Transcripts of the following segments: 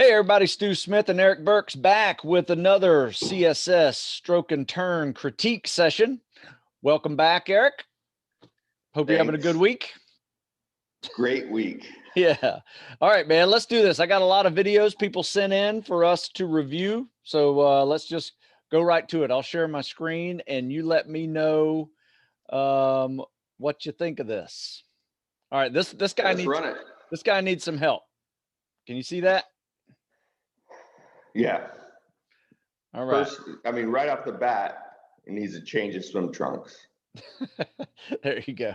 Hey everybody, Stu Smith and Arik Burks back with another CSS stroke and turn critique session. Welcome back, Arik. Hope you're having a good week. Great week. Yeah. All right, man, let's do this. I got a lot of videos people sent in for us to review. So let's just go right to it. I'll share my screen and you let me know what you think of this. All right, this guy needs some help. Can you see that? Yeah. All right. First, right off the bat, it needs to change his swim trunks. There you go.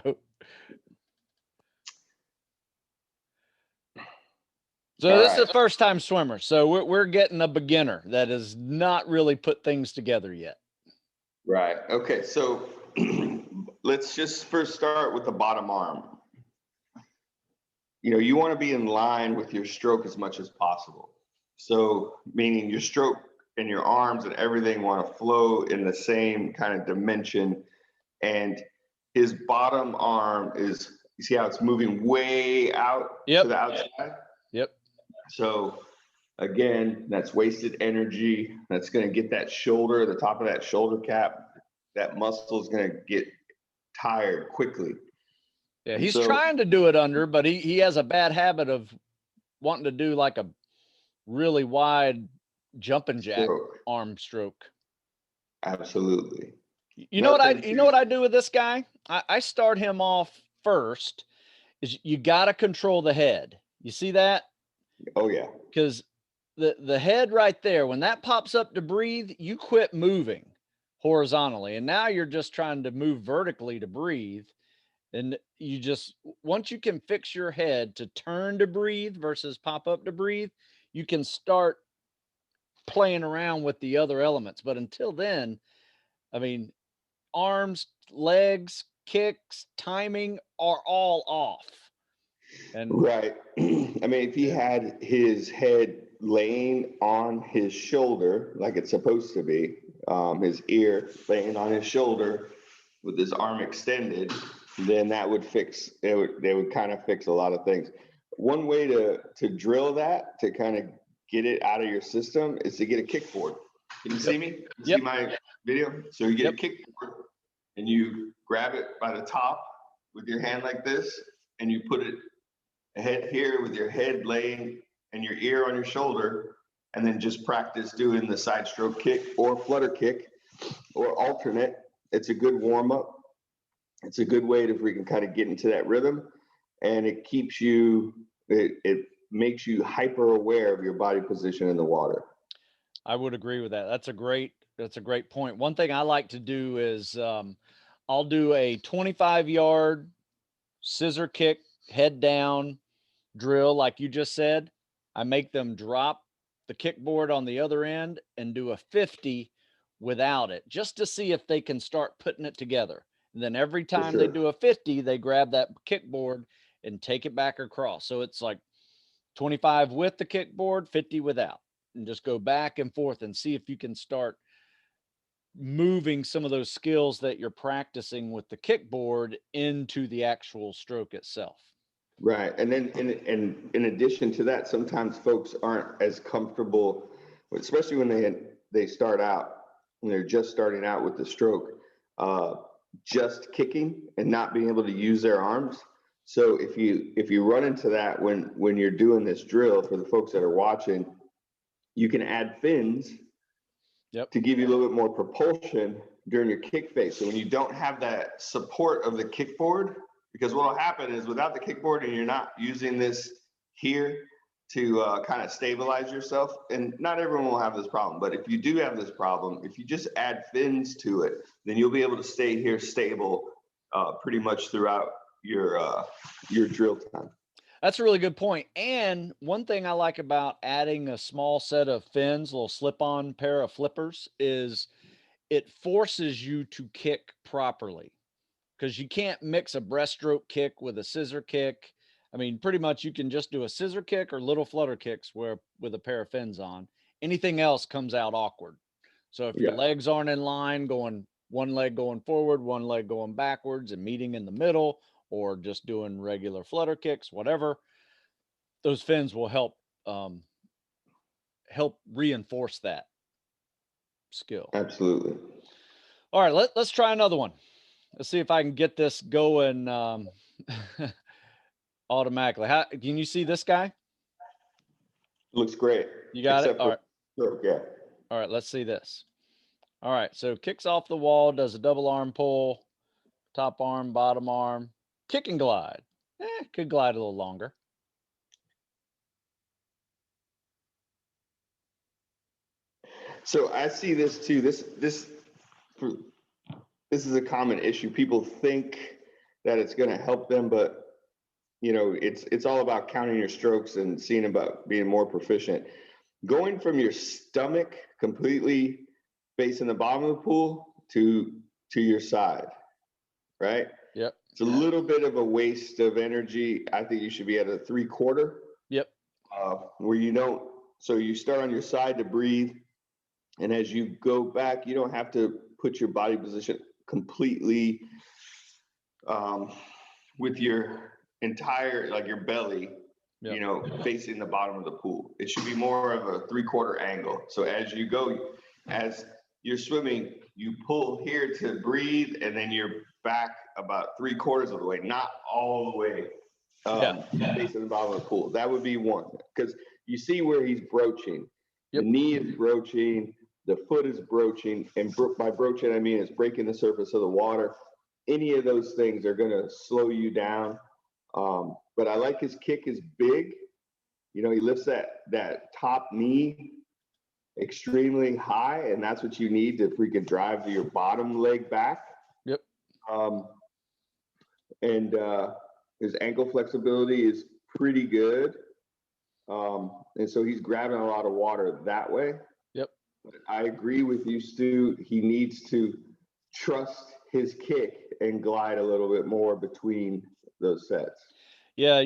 So this is a first-time swimmer. So we're getting a beginner that has not really put things together yet. Right. Okay. So let's just first start with the bottom arm. You know, you want to be in line with your stroke as much as possible. So meaning your stroke and your arms and everything want to flow in the same kind of dimension. And his bottom arm is, you see how it's moving way out to the outside? Yep. So again, that's wasted energy. That's going to get that shoulder, the top of that shoulder cap, that muscle is going to get tired quickly. Yeah, he's trying to do it under, but he has a bad habit of wanting to do like a really wide jumping jack arm stroke. Absolutely. You know what I do with this guy? I start him off first. Is you got to control the head. You see that? Oh yeah. Because the head right there, when that pops up to breathe, you quit moving horizontally, and now you're just trying to move vertically to breathe. And you just, once you can fix your head to turn to breathe versus pop up to breathe, you can start playing around with the other elements. But until then, I mean, arms, legs, kicks, timing are all off. And right. I mean, if he had his head laying on his shoulder like it's supposed to be, his ear laying on his shoulder with his arm extended, then that would fix it. They would kind of fix a lot of things. One way to drill that, to kind of get it out of your system, is to get a kickboard. Can you see me? See my video? So you get a kickboard and you grab it by the top with your hand like this, and you put it head here with your head laying and your ear on your shoulder, and then just practice doing the side stroke kick or flutter kick or alternate. It's a good warm up. It's a good way to freaking kind of get into that rhythm, and it keeps you, it makes you hyper aware of your body position in the water. I would agree with that. That's a great point. One thing I like to do is I'll do a 25-yard scissor kick, head down drill, like you just said. I make them drop the kickboard on the other end and do a 50 without it, just to see if they can start putting it together. And then every time they do a 50, they grab that kickboard and take it back across. So it's like 25 with the kickboard, 50 without, and just go back and forth and see if you can start moving some of those skills that you're practicing with the kickboard into the actual stroke itself. Right. And then in addition to that, sometimes folks aren't as comfortable, especially when they start out, when they're just starting out with the stroke, just kicking and not being able to use their arms. So if you run into that when you're doing this drill, for the folks that are watching, you can add fins to give you a little bit more propulsion during your kick phase. So when you don't have that support of the kickboard, because what will happen is without the kickboard and you're not using this here to kind of stabilize yourself, and not everyone will have this problem, but if you do have this problem, if you just add fins to it, then you'll be able to stay here stable pretty much throughout your drill time. That's a really good point. And one thing I like about adding a small set of fins, a little slip-on pair of flippers, is it forces you to kick properly, because you can't mix a breaststroke kick with a scissor kick. I mean, pretty much you can just do a scissor kick or little flutter kicks with a pair of fins on. Anything else comes out awkward. So if your legs aren't in line, going one leg going forward, one leg going backwards and meeting in the middle, or just doing regular flutter kicks, whatever, those fins will help help reinforce that skill. Absolutely. All right, let's try another one. Let's see if I can get this going automatically. How can you see this guy? Looks great. You got it? Except All for right. stroke, yeah. All right, let's see this. All right, so kicks off the wall, does a double arm pull, top arm, bottom arm, kick and glide. Could glide a little longer. So I see this too. This is a common issue. People think that it's going to help them, but it's all about counting your strokes and seeing about being more proficient. Going from your stomach completely facing the bottom of the pool to your side, right? Yep. It's a little bit of a waste of energy. I think you should be at a 3/4. Yep. Where you don't. So you start on your side to breathe, and as you go back, you don't have to put your body position completely with your entire, like your belly, Yep. facing the bottom of the pool. It should be more of a 3/4 angle. So as you go, as you're swimming, you pull here to breathe, and then you're back about 3/4 of the way, not all the way facing the bottom of the pool. That would be one, because you see where he's broaching. Yep. The knee is broaching, the foot is broaching, and by broaching I mean it's breaking the surface of the water. Any of those things are going to slow you down. But I like his kick is big. He lifts that top knee extremely high, and that's what you need to freaking drive your bottom leg back. Yep. And his ankle flexibility is pretty good. And so he's grabbing a lot of water that way. Yep. But I agree with you, Stu. He needs to trust his kick and glide a little bit more between those sets. Yeah,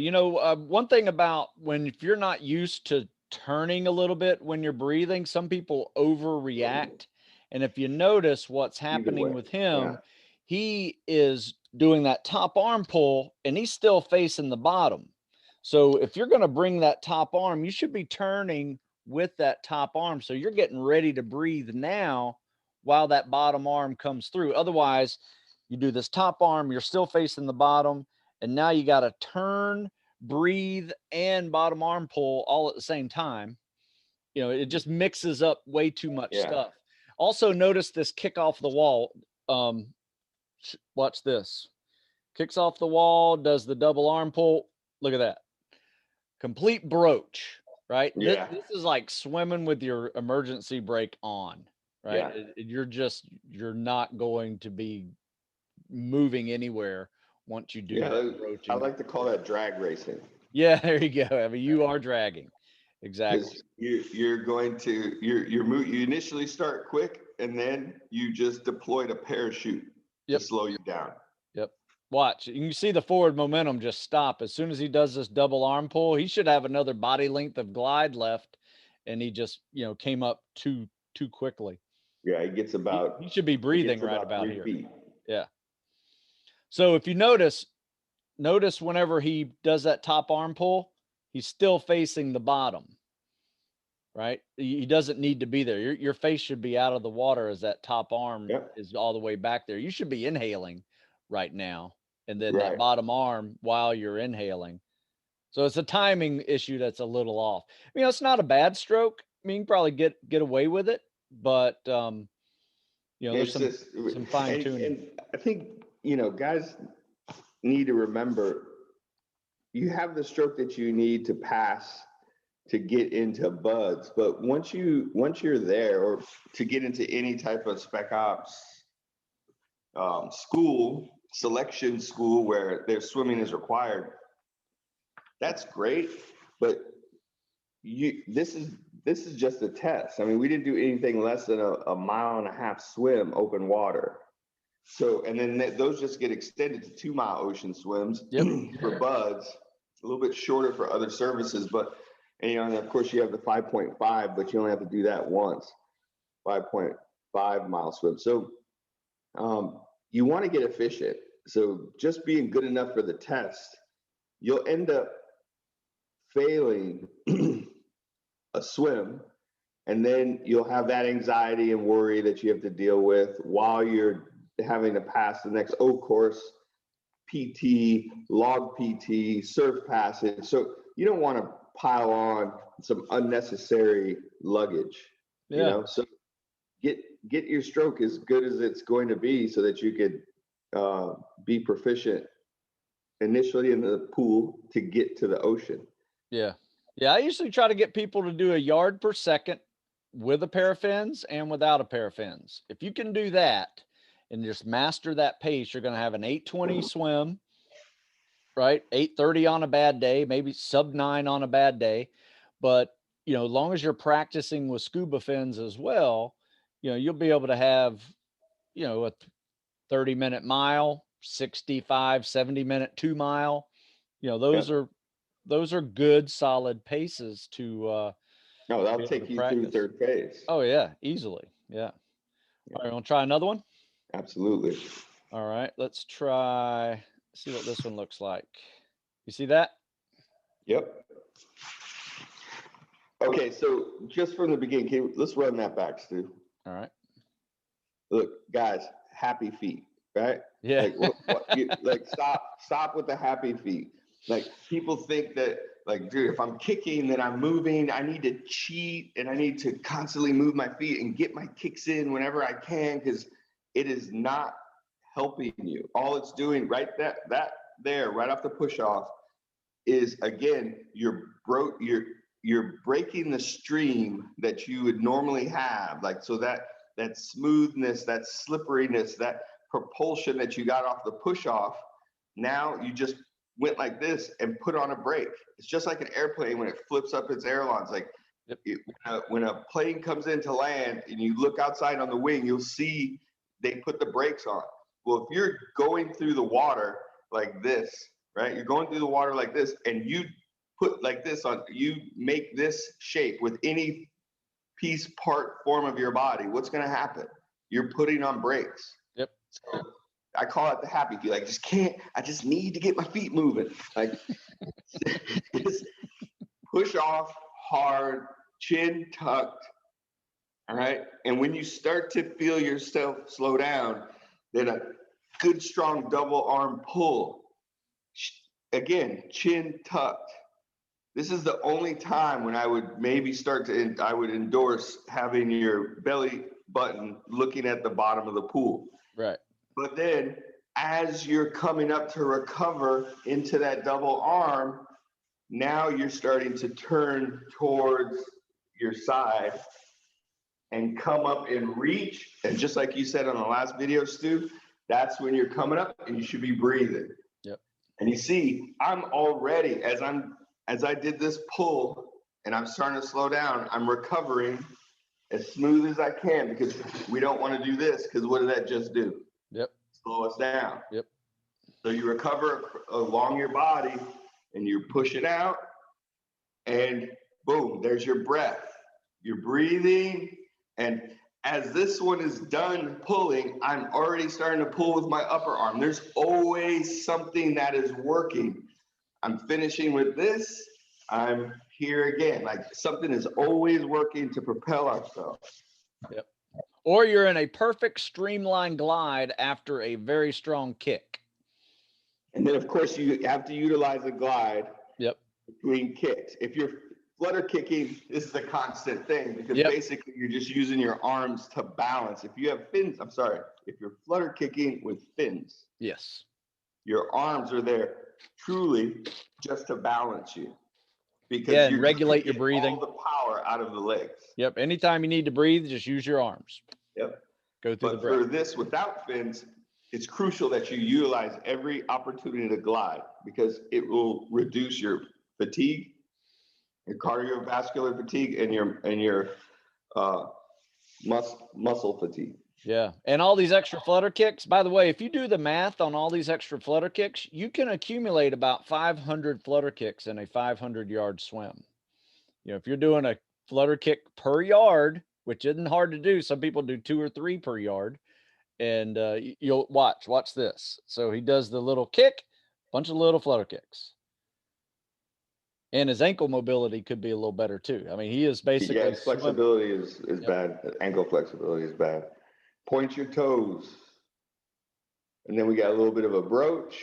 one thing about if you're not used to turning a little bit when you're breathing, some people overreact. And if you notice what's happening with him, he is doing that top arm pull and he's still facing the bottom. So if you're going to bring that top arm, you should be turning with that top arm. So you're getting ready to breathe now while that bottom arm comes through. Otherwise, you do this top arm, you're still facing the bottom. And now you got to turn, breathe, and bottom arm pull all at the same time. It just mixes up way too much stuff. Also, notice this kick off the wall. Watch this. Kicks off the wall, does the double arm pull. Look at that. Complete broach, right? Yeah. This is like swimming with your emergency brake on, right? Yeah. You're not going to be moving anywhere once you do that broaching. I like to call that drag racing. Yeah, there you go. I mean, you are dragging. Exactly. You're going to you initially start quick, and then you just deployed a parachute to slow you down. Yep. Watch. You can see the forward momentum just stop. As soon as he does this double arm pull, he should have another body length of glide left, and he just came up too quickly. Yeah, he gets about. He should be breathing right about 3 here. feet. Yeah. So if you notice whenever he does that top arm pull, he's still facing the bottom, right? He doesn't need to be there. Your face should be out of the water as that top arm is all the way back there. You should be inhaling right now, and then that bottom arm while you're inhaling. So it's a timing issue that's a little off. It's not a bad stroke. You can probably get away with it, but there's some fine tuning. And I think guys need to remember, you have the stroke that you need to pass to get into buds, but once you're there, or to get into any type of Spec Ops selection school where their swimming is required, that's great. But this is just a test. I mean, we didn't do anything less than a 1.5 mile swim open water. So, and then those just get extended to 2 mile ocean swims for buds, a little bit shorter for other services. But, and of course you have the 5.5, but you only have to do that once, 5.5 mile swim. So you want to get efficient. So just being good enough for the test, you'll end up failing a swim And then you'll have that anxiety and worry that you have to deal with while you're having to pass the next O course, PT, log PT, surf passage. So you don't want to pile on some unnecessary luggage, you know? So get your stroke as good as it's going to be so that you could be proficient initially in the pool to get to the ocean. Yeah. I usually try to get people to do a yard per second with a pair of fins and without a pair of fins. If you can do that and just master that pace, you're going to have an 8:20 swim, right? 8:30 on a bad day, maybe sub 9 on a bad day. But, you know, as long as you're practicing with scuba fins as well, you know, you'll be able to have, you know, a 30-minute mile, 65, 70-minute 2-mile. You know, those are good solid paces to no, that'll take you through third phase. Oh yeah, easily. Yeah. All right, want to try another one? Absolutely. All right, let's try, see what this one looks like. You see that? Yep. Okay, so just from the beginning, let's run that back, Stu. All right. Look, guys, happy feet, right? Yeah. Like stop with the happy feet. Like people think that, like, dude, if I'm kicking, then I'm moving. I need to cheat and I need to constantly move my feet and get my kicks in whenever I can, because it is not helping you. All it's doing right there, right off the push off, is again, you're breaking the stream that you would normally have. Like, so that smoothness, that slipperiness, that propulsion that you got off the push off, now you just went like this and put on a brake. It's just like an airplane when it flips up its ailerons. Like when a plane comes into land and you look outside on the wing, you'll see they put the brakes on. Well, if you're going through the water like this, right? You're going through the water like this, and you put like this on, you make this shape with any piece, part, form of your body, what's going to happen? You're putting on brakes. Yep. So I call it the happy feet. Like, I just need to get my feet moving. Like, just push off hard, chin tucked. All right. And when you start to feel yourself slow down, then a good, strong double arm pull. Again, chin tucked. This is the only time when I would maybe I would endorse having your belly button looking at the bottom of the pool. Right. But then as you're coming up to recover into that double arm, now you're starting to turn towards your side and come up and reach. And just like you said on the last video, Stu, that's when you're coming up and you should be breathing. Yep. And you see, I'm already, as I did this pull and I'm starting to slow down, I'm recovering as smooth as I can, because we don't want to do this, because what did that just do? Yep. Slow us down. Yep. So you recover along your body and you push it out, and boom, there's your breath. You're breathing. And as this one is done pulling, I'm already starting to pull with my upper arm. There's always something that is working. I'm finishing with this. I'm here again. Like, something is always working to propel ourselves. Yep. Or you're in a perfect streamlined glide after a very strong kick. And then, of course, you have to utilize a glide. Yep. Between kicks. If you're flutter kicking, this is a constant thing, because basically you're just using your arms to balance. If you have fins, if you're flutter kicking with fins, yes, your arms are there truly just to balance you, because you regulate your breathing, all the power out of the legs. Yep. Anytime you need to breathe, just use your arms. Yep. Go through the breath. For this without fins, it's crucial that you utilize every opportunity to glide, because it will reduce your fatigue, your cardiovascular fatigue, and your muscle fatigue. Yeah. And all these extra flutter kicks, by the way, if you do the math on all these extra flutter kicks, you can accumulate about 500 flutter kicks in a 500-yard swim. You know, if you're doing a flutter kick per yard, which isn't hard to do, some people do 2 or 3 per yard, and you'll watch this. So he does the little kick, bunch of little flutter kicks. And his ankle mobility could be a little better too. I mean, he is basically Yeah, his flexibility is Yep. bad. Ankle flexibility is bad. Point your toes. And then we got a little bit of a broach.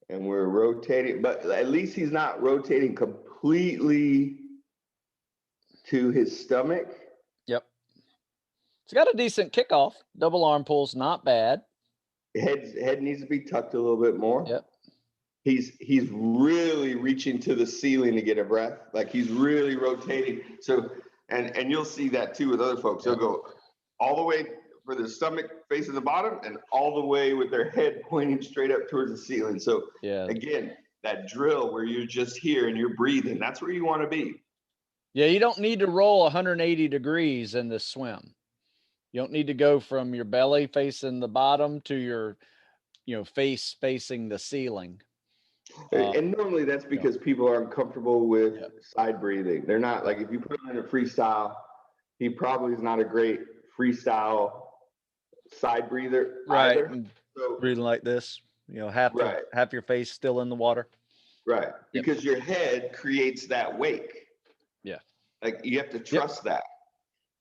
And we're rotating, but at least he's not rotating completely to his stomach. Yep. It's got a decent kickoff. Double arm pull's not bad. Head needs to be tucked a little bit more. Yep. He's really reaching to the ceiling to get a breath. Like he's really rotating. So and you'll see that too with other folks. They'll go all the way for the stomach facing the bottom and all the way with their head pointing straight up towards the ceiling. So again, that drill where you're just here and you're breathing, that's where you want to be. Yeah, you don't need to roll 180 degrees in this swim. You don't need to go from your belly facing the bottom to your, face facing the ceiling. And normally that's because people are uncomfortable with side breathing. They're not, like, if you put him in a freestyle, he probably is not a great freestyle side breather either. So, breathing like this, half your face still in the water. Right. Because your head creates that wake. Yeah. Like you have to trust that.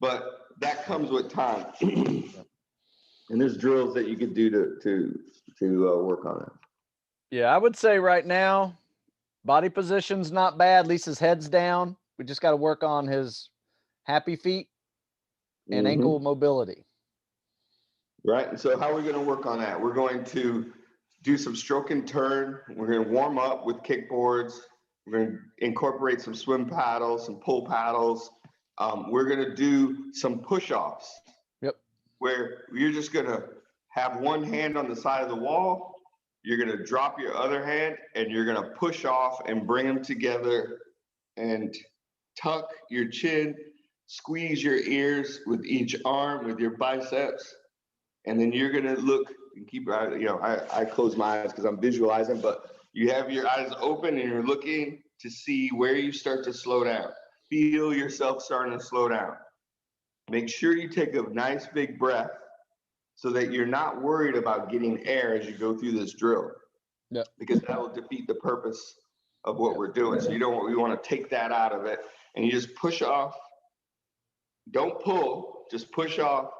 But that comes with time. And there's drills that you could do to work on it. Yeah, I would say right now, body position's not bad. At least his head's down. We just got to work on his happy feet and ankle mobility. Right. And so how are we going to work on that? We're going to do some stroke and turn. We're going to warm up with kickboards. We're going to incorporate some swim paddles, some pull paddles. We're going to do some push-offs. Yep. Where you're just going to have one hand on the side of the wall. You're going to drop your other hand and you're going to push off and bring them together and tuck your chin, squeeze your ears with each arm, with your biceps. And then you're going to look and keep your eyes, I close my eyes because I'm visualizing, but you have your eyes open and you're looking to see where you start to slow down. Feel yourself starting to slow down. Make sure you take a nice big breath so that you're not worried about getting air as you go through this drill. Yeah. Because that will defeat the purpose of what we're doing. So we want to take that out of it and you just push off. Don't pull, just push off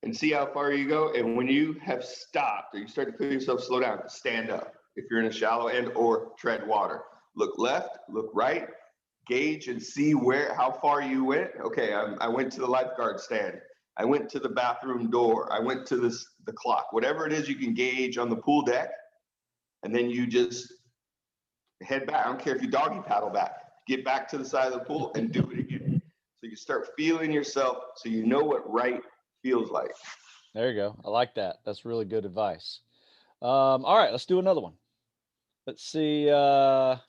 and see how far you go. And when you have stopped or you start to feel yourself slow down, stand up. If you're in a shallow end or tread water, look left, look right, gauge and see how far you went. Okay, I went to the lifeguard stand. I went to the bathroom door. I went to the clock, whatever it is you can gauge on the pool deck. And then you just head back. I don't care if you doggy paddle back, get back to the side of the pool and do it again. So you start feeling yourself so you know what right feels like. There you go. I like that. That's really good advice. All right, let's do another one. Let's see how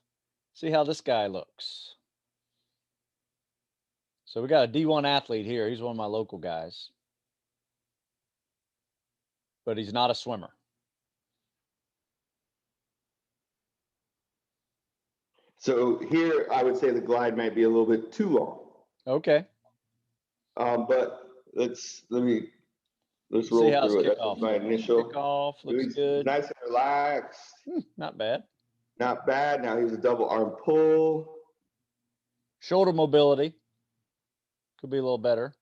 this guy looks. So we got a D1 athlete here. He's one of my local guys, but he's not a swimmer. So here, I would say the glide might be a little bit too long. Okay. But let's roll see how through it. That's my initial kickoff. Looks good. Nice and relaxed. Not bad. Not bad. Now here's a double arm pull. Shoulder mobility could be a little better.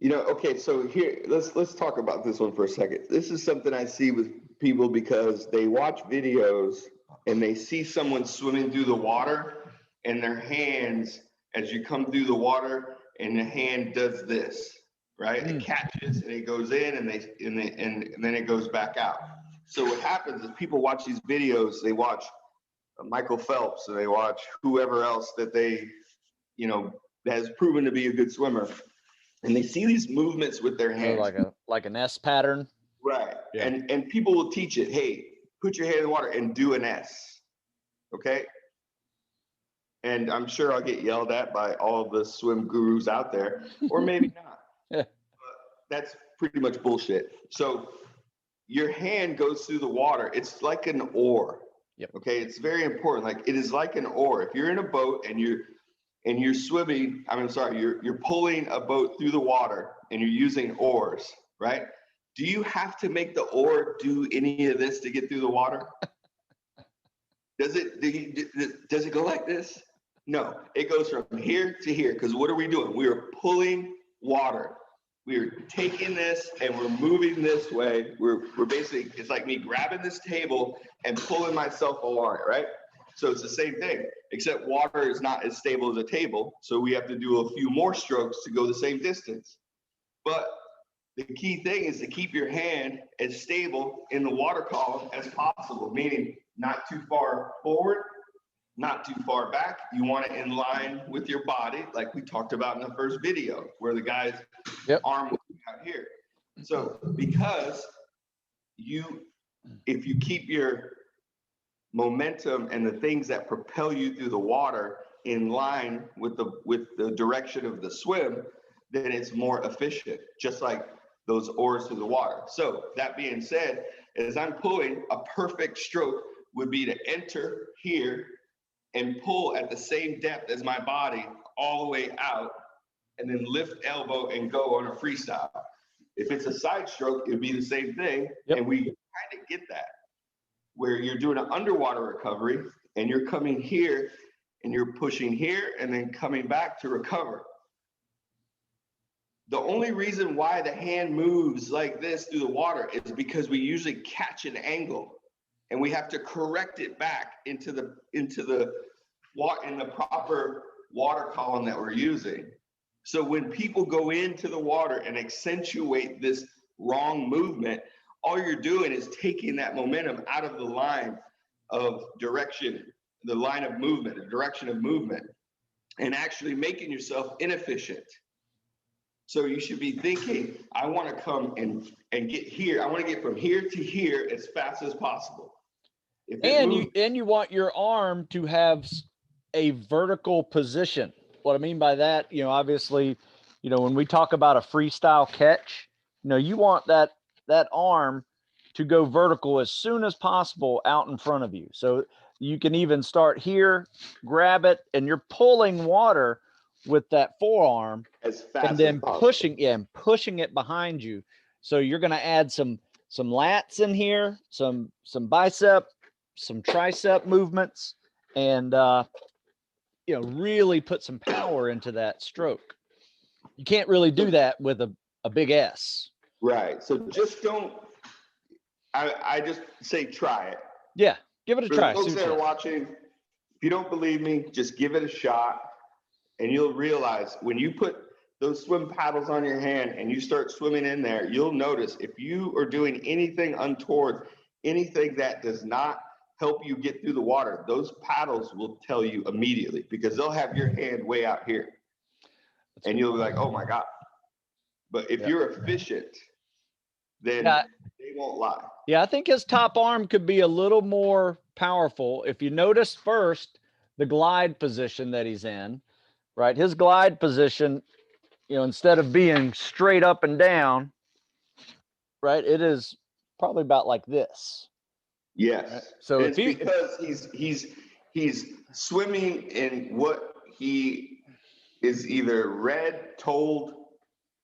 Okay, so here, let's talk about this one for a second. This is something I see with people because they watch videos and they see someone swimming through the water and their hands, as you come through the water, and the hand does this, right? It catches and it goes in and then it goes back out. So what happens is people watch these videos, they watch Michael Phelps and they watch whoever else that they, has proven to be a good swimmer. And they see these movements with their hands. Like an S pattern. Right. Yeah. And people will teach it, hey, put your hand in the water and do an S. Okay. And I'm sure I'll get yelled at by all of the swim gurus out there, or maybe not. But that's pretty much bullshit. So your hand goes through the water. It's like an oar. Yep. Okay. It's very important. Like it is like an oar. If you're in a boat and you're swimming, you're pulling a boat through the water and you're using oars, right? do you have to make the oar do any of this to get through the water? Does it go like this? No, it goes from here to here. Because what are we doing? We are pulling water. We're taking this and we're moving this way. We're basically, it's like me grabbing this table and pulling myself along it, right? So it's the same thing, except water is not as stable as a table. So we have to do a few more strokes to go the same distance. But the key thing is to keep your hand as stable in the water column as possible, meaning not too far forward, not too far back. You want it in line with your body, like we talked about in the first video, where the guy's arm was out here. So because if you keep your momentum and the things that propel you through the water in line with the direction of the swim, then it's more efficient, just like those oars through the water. So that being said, as I'm pulling, a perfect stroke would be to enter here and pull at the same depth as my body all the way out, and then lift elbow and go on a freestyle. If it's a side stroke, it'd be the same thing. And we kind of get that, where you're doing an underwater recovery and you're coming here and you're pushing here and then coming back to recover. The only reason why the hand moves like this through the water is because we usually catch an angle and we have to correct it back into the proper water column that we're using. So when people go into the water and accentuate this wrong movement, all you're doing is taking that momentum out of the line of direction, the line of movement, the direction of movement, and actually making yourself inefficient. So you should be thinking, I want to come and get here. I want to get from here to here as fast as possible. And you want your arm to have a vertical position. What I mean by that, obviously, when we talk about a freestyle catch, you want that arm to go vertical as soon as possible out in front of you. So you can even start here, grab it, and you're pulling water with that forearm as fast and then as possible. pushing it behind you. So you're going to add some lats in here, some bicep, some tricep movements, and really put some power into that stroke. You can't really do that with a big S. Right. So just don't. I just say try it. Yeah, give it a try. For the folks that are watching, if you don't believe me, just give it a shot, and you'll realize when you put those swim paddles on your hand and you start swimming in there, you'll notice if you are doing anything untoward, anything that does not help you get through the water, those paddles will tell you immediately, because they'll have your hand way out here. And you'll be like, oh my God. But if you're efficient, then they won't lie. Yeah, I think his top arm could be a little more powerful. If you notice first the glide position that he's in, right? His glide position, instead of being straight up and down, right? It is probably about like this. Yes. Right? So it's because he's swimming in what he is either read, told.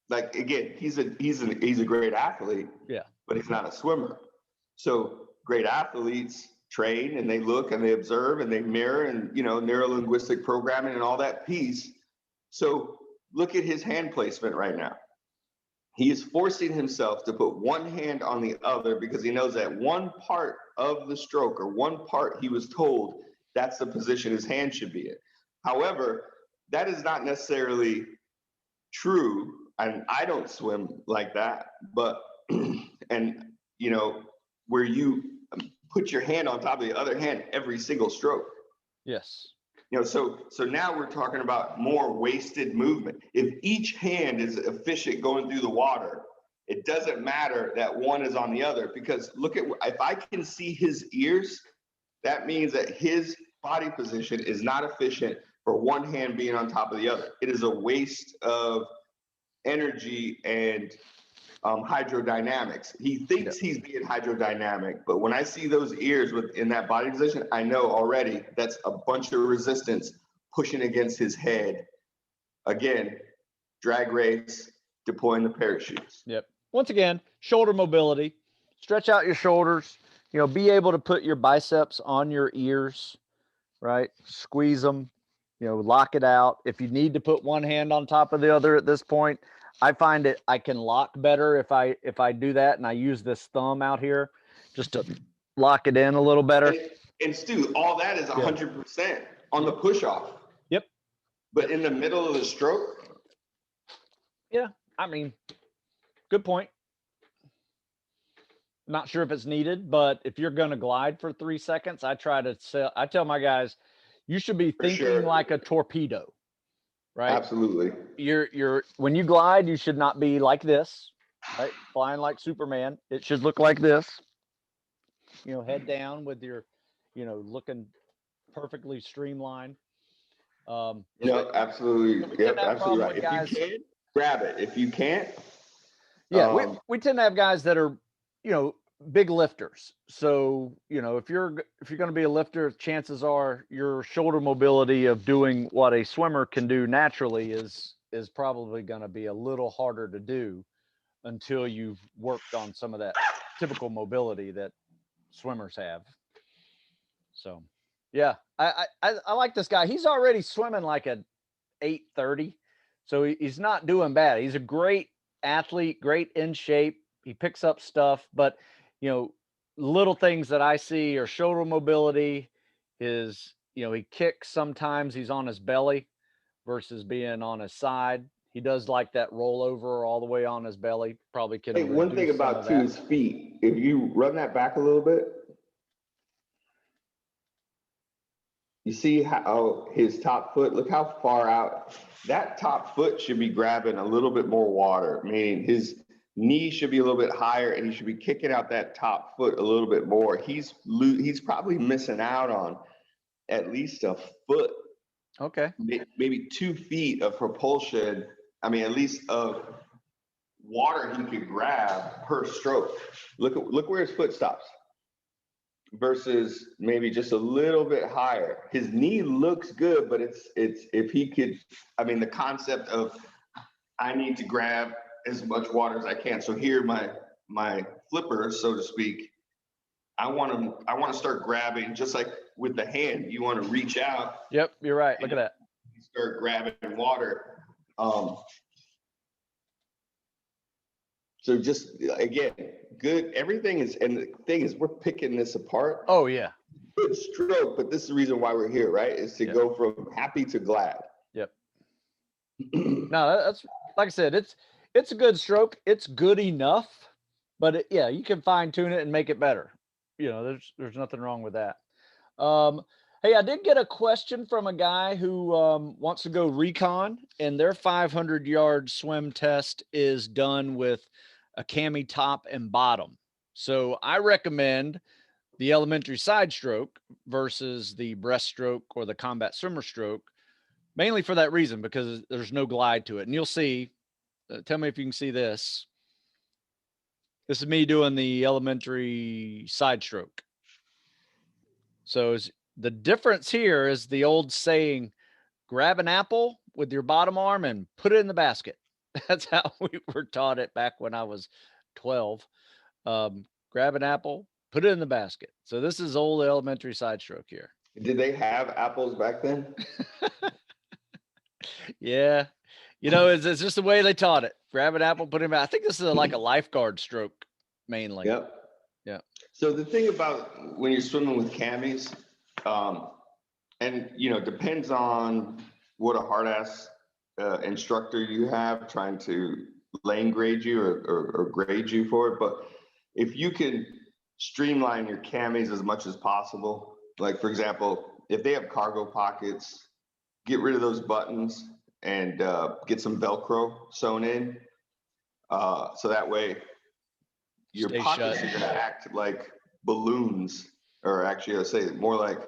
Like, again, he's a great athlete. Yeah. But he's not a swimmer. So great athletes train and they look and they observe and they mirror and neuro-linguistic programming and all that piece. So look at his hand placement right now. He is forcing himself to put one hand on the other because he knows that one part of the stroke, or one part he was told, that's the position his hand should be in. However, that is not necessarily true. And I don't swim like that, but, where you put your hand on top of the other hand every single stroke. Yes. So now we're talking about more wasted movement. If each hand is efficient going through the water, it doesn't matter that one is on the other, because if I can see his ears, that means that his body position is not efficient for one hand being on top of the other. It is a waste of energy and hydrodynamics. He thinks he's being hydrodynamic, but when I see those ears in that body position, I know already that's a bunch of resistance pushing against his head. Again, drag race, deploying the parachutes. Yep. once again, shoulder mobility, stretch out your shoulders, be able to put your biceps on your ears, right? Squeeze them, lock it out. If you need to put one hand on top of the other at this point, I find it, I can lock better if I do that. And I use this thumb out here just to lock it in a little better. And Stu, all that is 100% on the push off. Yep. But in the middle of the stroke. Yeah. I mean, good point. Not sure if it's needed, but if you're going to glide for 3 seconds, I tell my guys, you should be thinking like a torpedo, right? Absolutely. When you glide, you should not be like this, right? Flying like Superman. It should look like this, head down with your, looking perfectly streamlined. Absolutely. Yep, absolutely right. If you can, grab it. If you can't. Yeah, we tend to have guys that are, big lifters. So, if you're going to be a lifter, chances are your shoulder mobility of doing what a swimmer can do naturally is probably going to be a little harder to do until you've worked on some of that typical mobility that swimmers have. So, yeah, I like this guy. He's already swimming like a 8:30. So he's not doing bad. He's a great athlete, great in shape. He picks up stuff, but little things that I see are shoulder mobility. He kicks sometimes, he's on his belly versus being on his side. He does like that rollover all the way on his belly. Probably can. Hey, one thing about his feet, if you run that back a little bit, you see how his top foot, look how far out. That top foot should be grabbing a little bit more water, meaning his knee should be a little bit higher and he should be kicking out that top foot a little bit more. He's probably missing out on at least a foot. Okay. Maybe 2 feet of propulsion. I mean, at least of water he could grab per stroke. Look where his foot stops versus maybe just a little bit higher. His knee looks good, but it's if he could, I mean, the concept of I need to grab as much water as I can. So here my flippers, so to speak, I want to start grabbing just like with the hand. You want to reach out. Yep, you're right. Look at that. You start grabbing water. So just again, good. Everything is, and the thing is, we're picking this apart. Oh yeah. Good stroke, but this is the reason why we're here, right? Is to go from happy to glad. Yep. No, that's like I said, it's a good stroke. It's good enough, but you can fine tune it and make it better. There's nothing wrong with that. Hey, I did get a question from a guy who wants to go recon, and their 500-yard swim test is done with a cami top and bottom. So I recommend the elementary side stroke versus the breaststroke or the combat swimmer stroke, mainly for that reason, because there's no glide to it. And you'll see, tell me if you can see this. This is me doing the elementary side stroke. So the difference here is the old saying, grab an apple with your bottom arm and put it in the basket. That's how we were taught it back when I was 12. Grab an apple, put it in the basket. So this is old elementary side stroke here. Did they have apples back then? Yeah. It's just the way they taught it. Grab an apple, put it in. I think this is like a lifeguard stroke mainly. Yep. Yeah. So the thing about when you're swimming with camis, and depends on what a hard ass instructor you have trying to lane grade you or grade you for it. But if you can streamline your camis as much as possible, like for example, if they have cargo pockets, get rid of those buttons and get some Velcro sewn in. So that way your pockets are going to act like balloons, or actually I'll say more like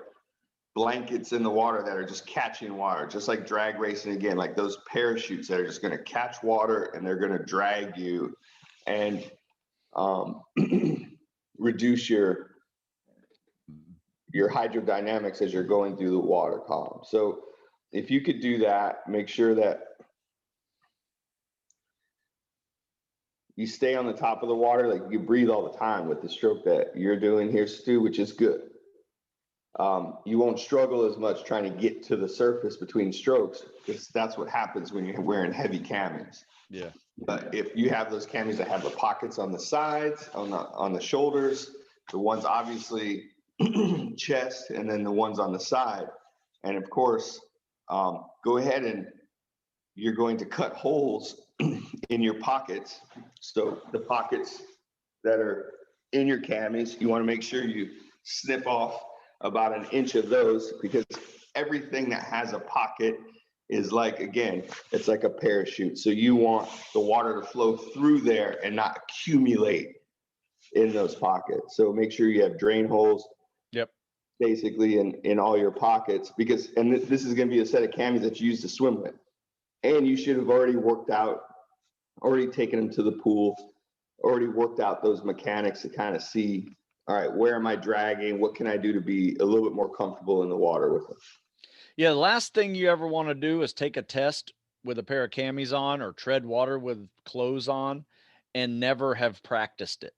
blankets in the water that are just catching water, just like drag racing again, like those parachutes that are just going to catch water and they're going to drag you and reduce your hydrodynamics as you're going through the water column. So if you could do that, make sure that you stay on the top of the water, like you breathe all the time with the stroke that you're doing here, Stu, which is good. You won't struggle as much trying to get to the surface between strokes, because that's what happens when you're wearing heavy camis. Yeah. But if you have those camis that have the pockets on the sides, on the shoulders, the ones obviously chest, and then the ones on the side, and of course, go ahead and you're going to cut holes in your pockets. So the pockets that are in your camis, you want to make sure you snip off about an inch of those, because everything that has a pocket is like, again, it's like a parachute. So you want the water to flow through there and not accumulate in those pockets. So make sure you have drain holes. Yep. Basically in all your pockets, because, and this is going to be a set of camis that you use to swim with. And you should have already worked out, already taken them to the pool, already worked out those mechanics to kind of see, all right, where am I dragging? What can I do to be a little bit more comfortable in the water with them? Yeah, the last thing you ever want to do is take a test with a pair of camis on or tread water with clothes on and never have practiced it,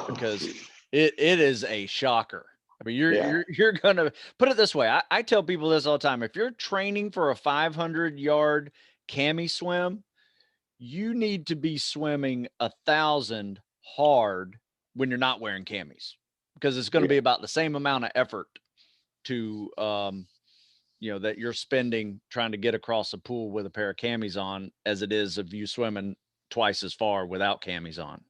because it is a shocker. I mean, you're gonna put it this way. I tell people this all the time. If you're training for a 500-yard cami swim, you need to be swimming 1,000 hard when you're not wearing camis, because it's going to be about the same amount of effort to that you're spending trying to get across the pool with a pair of camis on as it is of you swimming twice as far without camis on.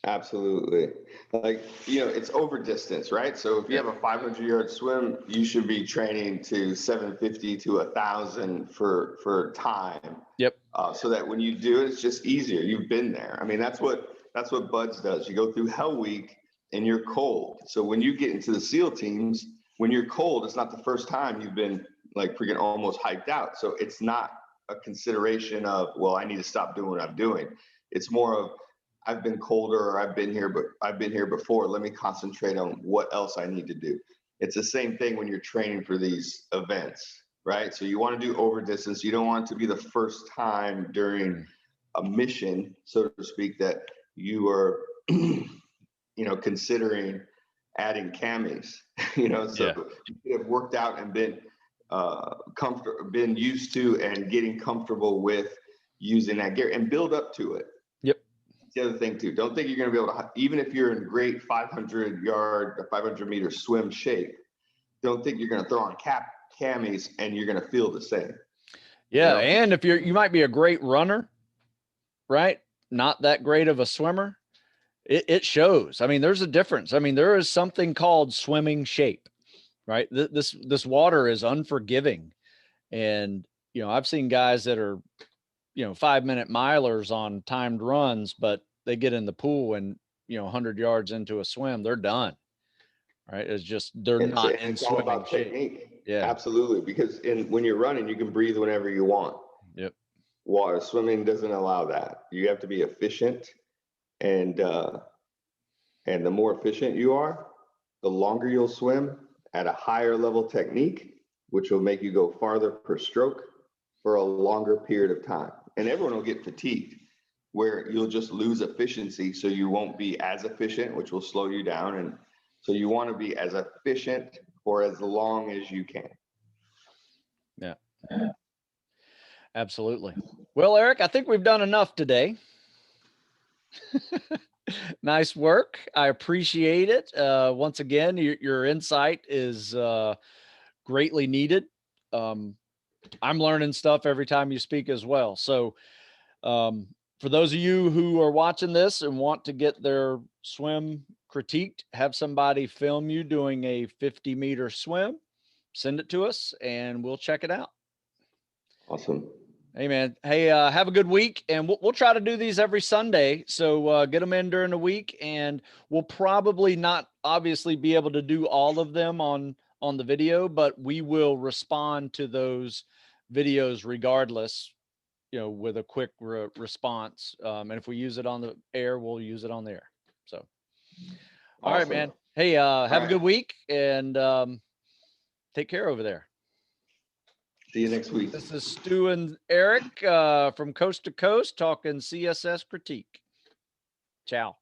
Absolutely. Like, it's over distance, right? So if you have a 500-yard swim, you should be training to 750 to 1,000 for time. Yep. So that when you do it, it's just easier. You've been there. I mean, that's what Buds does. You go through Hell Week and you're cold. So when you get into the SEAL teams, when you're cold, it's not the first time you've been like freaking almost hyped out. So it's not a consideration of, well, I need to stop doing what I'm doing. It's more of, I've been colder, or I've been here before. Let me concentrate on what else I need to do. It's the same thing when you're training for these events, right? So you want to do over distance. You don't want it to be the first time during a mission, so to speak, that you are, considering adding camis. So you have worked out and been been used to and getting comfortable with using that gear and build up to it. Yep. The other thing too, don't think you're going to be able to, even if you're in great 500-yard or 500-meter swim shape, don't think you're going to throw on camis and you're going to feel the same. Yeah. And if you might be a great runner, right? Not that great of a swimmer. It shows. I mean, there's a difference. I mean, there is something called swimming shape, right? This water is unforgiving. And, I've seen guys that are, 5-minute milers on timed runs, but they get in the pool and, 100 yards into a swim, they're done. Right. It's just, not in swimming all about shape. Technique. Yeah, absolutely. Because when you're running, you can breathe whenever you want. Yep. Water swimming doesn't allow that. You have to be efficient, and the more efficient you are, the longer you'll swim at a higher level technique, which will make you go farther per stroke for a longer period of time. And everyone will get fatigued, where you'll just lose efficiency, so you won't be as efficient, which will slow you down. And so you want to be as efficient for as long as you can. Yeah. Absolutely. Well, Eric, I think we've done enough today. Nice work. I appreciate it. Once again, your insight is greatly needed. I'm learning stuff every time you speak as well. So for those of you who are watching this and want to get their swim critiqued, have somebody film you doing a 50-meter swim, send it to us and we'll check it out. Awesome. Hey, man. Hey, have a good week. And we'll try to do these every Sunday. So get them in during the week. And we'll probably not obviously be able to do all of them on the video, but we will respond to those videos regardless, with a quick response. And if we use it on the air, we'll use it on the air. So, all right, man. Hey, have a good week and take care over there. See you next week. This is Stu and Eric from Coast to Coast talking CSS critique. Ciao.